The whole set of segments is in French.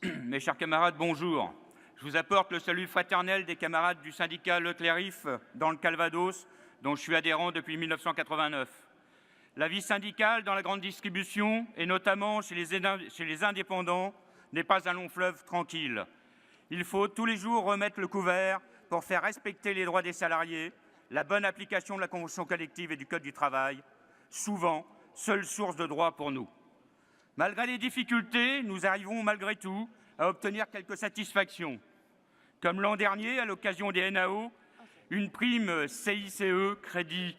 Mes chers camarades, bonjour. Je vous apporte le salut fraternel des camarades du syndicat Leclerc-If dans le Calvados, dont je suis adhérent depuis 1989. La vie syndicale dans la grande distribution, et notamment chez les indépendants, n'est pas un long fleuve tranquille. Il faut tous les jours remettre le couvert pour faire respecter les droits des salariés, la bonne application de la convention collective et du Code du travail, souvent seule source de droits pour nous. Malgré les difficultés, nous arrivons malgré tout à obtenir quelques satisfactions. Comme l'an dernier, à l'occasion des NAO, une prime CICE, crédit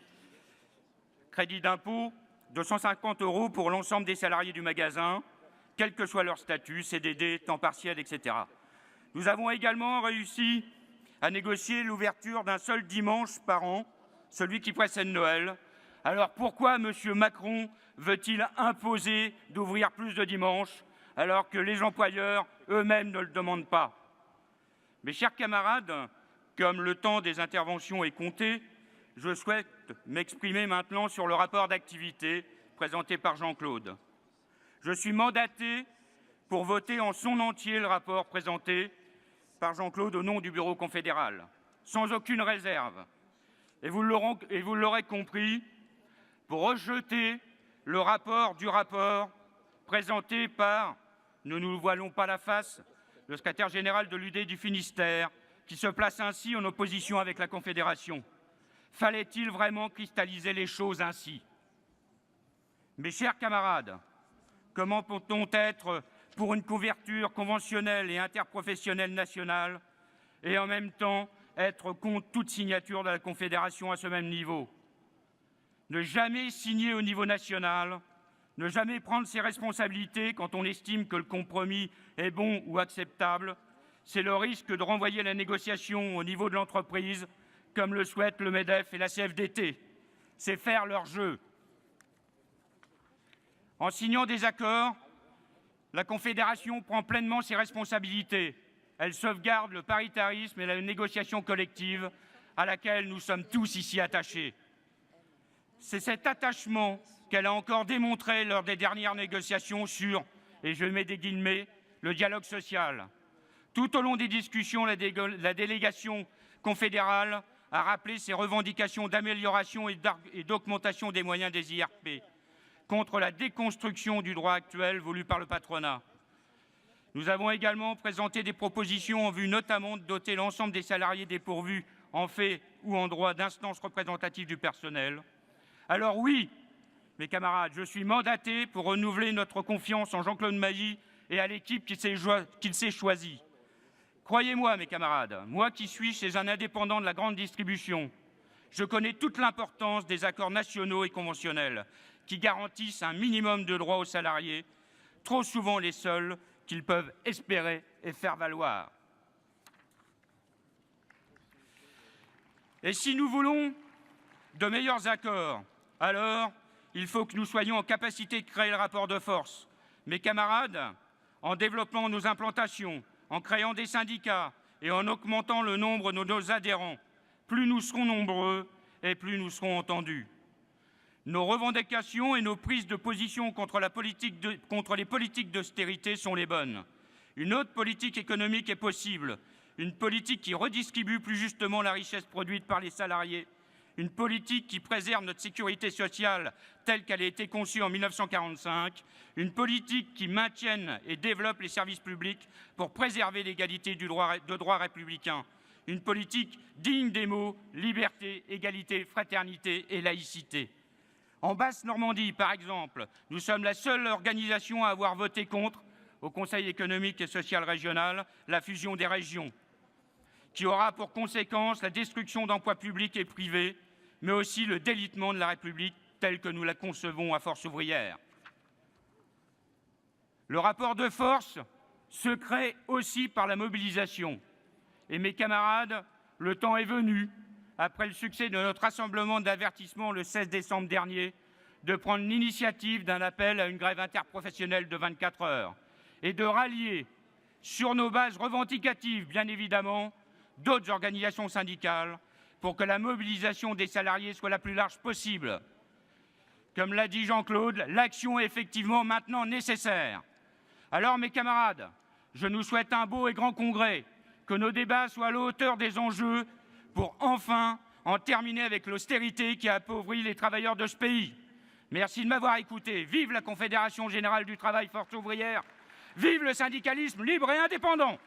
d'impôt, de 150 € pour l'ensemble des salariés du magasin, quel que soit leur statut, CDD, temps partiel, etc. Nous avons également réussi à négocier l'ouverture d'un seul dimanche par an, celui qui précède Noël. Alors pourquoi M. Macron veut-il imposer d'ouvrir plus de dimanches alors que les employeurs eux-mêmes ne le demandent pas? Mes chers camarades, comme le temps des interventions est compté, je souhaite m'exprimer maintenant sur le rapport d'activité présenté par Jean-Claude. Je suis mandaté pour voter en son entier le rapport présenté par Jean-Claude au nom du Bureau confédéral, sans aucune réserve. Et vous l'aurez compris, pour rejeter le rapport du rapport présenté par, ne nous voilons pas la face, le secrétaire général de l'UD du Finistère, qui se place ainsi en opposition avec la Confédération. Fallait-il vraiment cristalliser les choses ainsi? Mes chers camarades, comment peut-on être pour une couverture conventionnelle et interprofessionnelle nationale et en même temps être contre toute signature de la Confédération à ce même niveau? Ne jamais signer au niveau national, ne jamais prendre ses responsabilités quand on estime que le compromis est bon ou acceptable, c'est le risque de renvoyer la négociation au niveau de l'entreprise, comme le souhaitent le MEDEF et la CFDT. C'est faire leur jeu. En signant des accords, la Confédération prend pleinement ses responsabilités. Elle sauvegarde le paritarisme et la négociation collective à laquelle nous sommes tous ici attachés. C'est cet attachement qu'elle a encore démontré lors des dernières négociations sur, et je mets des guillemets, le dialogue social. Tout au long des discussions, la délégation confédérale a rappelé ses revendications d'amélioration et d'augmentation des moyens des IRP, contre la déconstruction du droit actuel voulu par le patronat. Nous avons également présenté des propositions en vue notamment de doter l'ensemble des salariés dépourvus en fait ou en droit d'instances représentatives du personnel. Alors oui, mes camarades, je suis mandaté pour renouveler notre confiance en Jean-Claude Mailly et à l'équipe qu'il s'est choisie. Croyez-moi, mes camarades, moi qui suis chez un indépendant de la grande distribution, je connais toute l'importance des accords nationaux et conventionnels qui garantissent un minimum de droits aux salariés, trop souvent les seuls qu'ils peuvent espérer et faire valoir. Et si nous voulons de meilleurs accords, alors il faut que nous soyons en capacité de créer le rapport de force. Mes camarades, en développant nos implantations, en créant des syndicats et en augmentant le nombre de nos adhérents, plus nous serons nombreux et plus nous serons entendus. Nos revendications et nos prises de position contre les politiques d'austérité sont les bonnes. Une autre politique économique est possible, une politique qui redistribue plus justement la richesse produite par les salariés, une politique qui préserve notre sécurité sociale telle qu'elle a été conçue en 1945, une politique qui maintienne et développe les services publics pour préserver l'égalité de droit républicain, une politique digne des mots liberté, égalité, fraternité et laïcité. En Basse-Normandie, par exemple, nous sommes la seule organisation à avoir voté contre, au Conseil économique et social régional, la fusion des régions, qui aura pour conséquence la destruction d'emplois publics et privés, mais aussi le délitement de la République telle que nous la concevons à Force ouvrière. Le rapport de force se crée aussi par la mobilisation. Et mes camarades, le temps est venu, après le succès de notre rassemblement d'avertissement le 16 décembre dernier, de prendre l'initiative d'un appel à une grève interprofessionnelle de 24 heures et de rallier, sur nos bases revendicatives bien évidemment, d'autres organisations syndicales pour que la mobilisation des salariés soit la plus large possible. Comme l'a dit Jean-Claude, l'action est effectivement maintenant nécessaire. Alors mes camarades, je nous souhaite un beau et grand congrès, que nos débats soient à la hauteur des enjeux pour enfin en terminer avec l'austérité qui a appauvri les travailleurs de ce pays. Merci de m'avoir écouté. Vive la Confédération Générale du Travail Force Ouvrière. Vive le syndicalisme libre et indépendant.